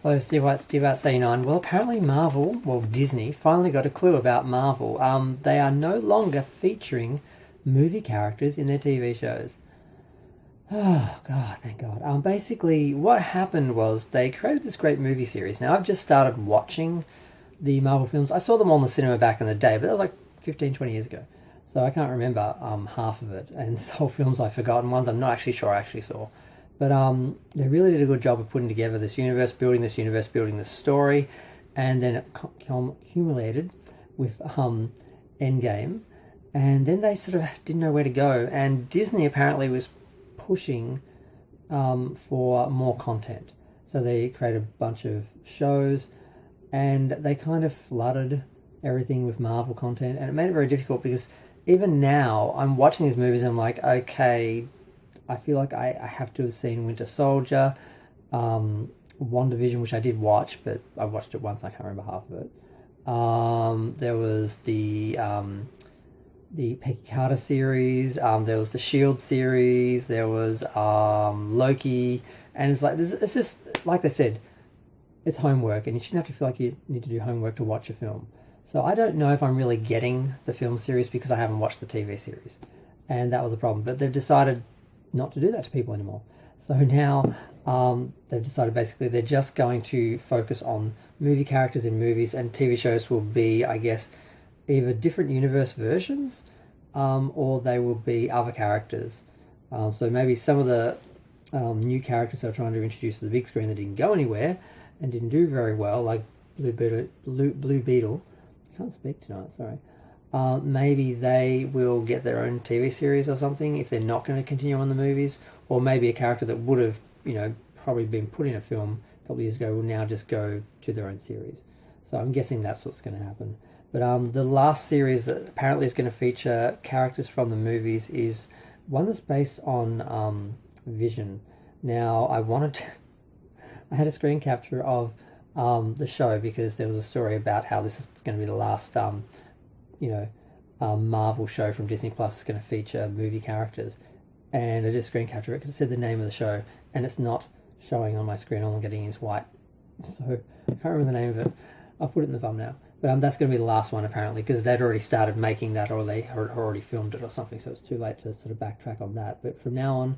Hello, Steve White, Steve Outs 89. Well, apparently Marvel, well, Disney, finally got a clue about Marvel. They are no longer featuring movie characters in their TV shows. Oh, God, thank God. Basically, what happened was they created this great movie series. Now, I've just started watching the Marvel films. I saw them all in the cinema back in the day, but that was like 15, 20 years ago. So I can't remember half of it. And some films I've forgotten, ones I'm not actually sure I actually saw. But they really did a good job of putting together this universe, building this story, and then it accumulated with Endgame. And then they sort of didn't know where to go. And Disney apparently was pushing for more content. So they created a bunch of shows, and they kind of flooded everything with Marvel content, and it made it very difficult because even now I'm watching these movies and I'm like, okay, I feel like I have to have seen Winter Soldier, WandaVision, which I did watch, but I watched it once and I can't remember half of it. There was the Peggy Carter series, there was the Shield series, there was Loki, and it's like it's just like they said, it's homework, and you shouldn't have to feel like you need to do homework to watch a film. So I don't know if I'm really getting the film series because I haven't watched the TV series, and that was a problem. But they've decided not to do that to people anymore. So now they've decided basically they're just going to focus on movie characters in movies, and TV shows will be, I guess, either different universe versions or they will be other characters. So maybe some of the new characters they're trying to introduce to the big screen that didn't go anywhere and didn't do very well, like Blue Beetle. I can't speak tonight, sorry. Maybe they will get their own TV series or something if they're not going to continue on the movies, or maybe a character that would have, probably been put in a film a couple of years ago will now just go to their own series. So I'm guessing that's what's going to happen. But the last series that apparently is going to feature characters from the movies is one that's based on Vision. Now, I had a screen capture of the show because there was a story about how this is going to be the last Marvel show from Disney Plus is going to feature movie characters, and I just screen capture it because it said the name of the show, and it's not showing on my screen. All I'm getting is white, so I can't remember the name of it. I'll put it in the thumbnail. But that's going to be the last one apparently because they'd already started making that, or they had already filmed it or something, so it's too late to sort of backtrack on that. But from now on,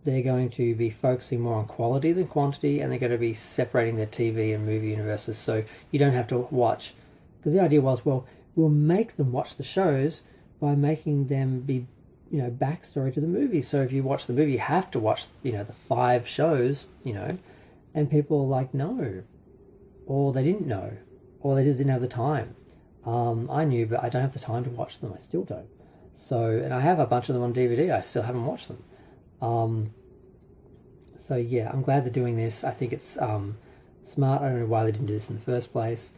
they're going to be focusing more on quality than quantity, and they're going to be separating their TV and movie universes so you don't have to watch. Because the idea was, well, we'll make them watch the shows by making them be, backstory to the movie. So if you watch the movie, you have to watch, the 5 shows, and people are like, no. Or they didn't know. Or they just didn't have the time. I knew, but I don't have the time to watch them. I still don't. So, and I have a bunch of them on DVD. I still haven't watched them. So yeah, I'm glad they're doing this. I think it's smart. I don't know why they didn't do this in the first place.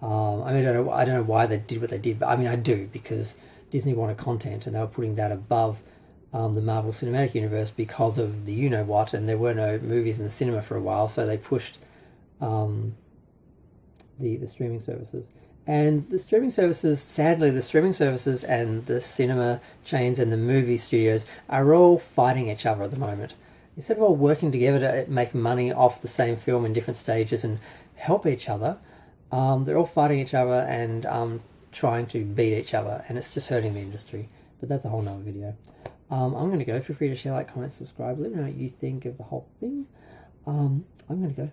I don't know why they did what they did, but I do, because Disney wanted content and they were putting that above the Marvel Cinematic Universe because of the you-know-what, and there were no movies in the cinema for a while, so they pushed the streaming services. And the streaming services, sadly, the streaming services and the cinema chains and the movie studios are all fighting each other at the moment. Instead of all working together to make money off the same film in different stages and help each other, they're all fighting each other and trying to beat each other, and it's just hurting the industry. But that's a whole nother video. I'm going to go. Feel free to share, like, comment, subscribe. Let me know what you think of the whole thing. I'm going to go.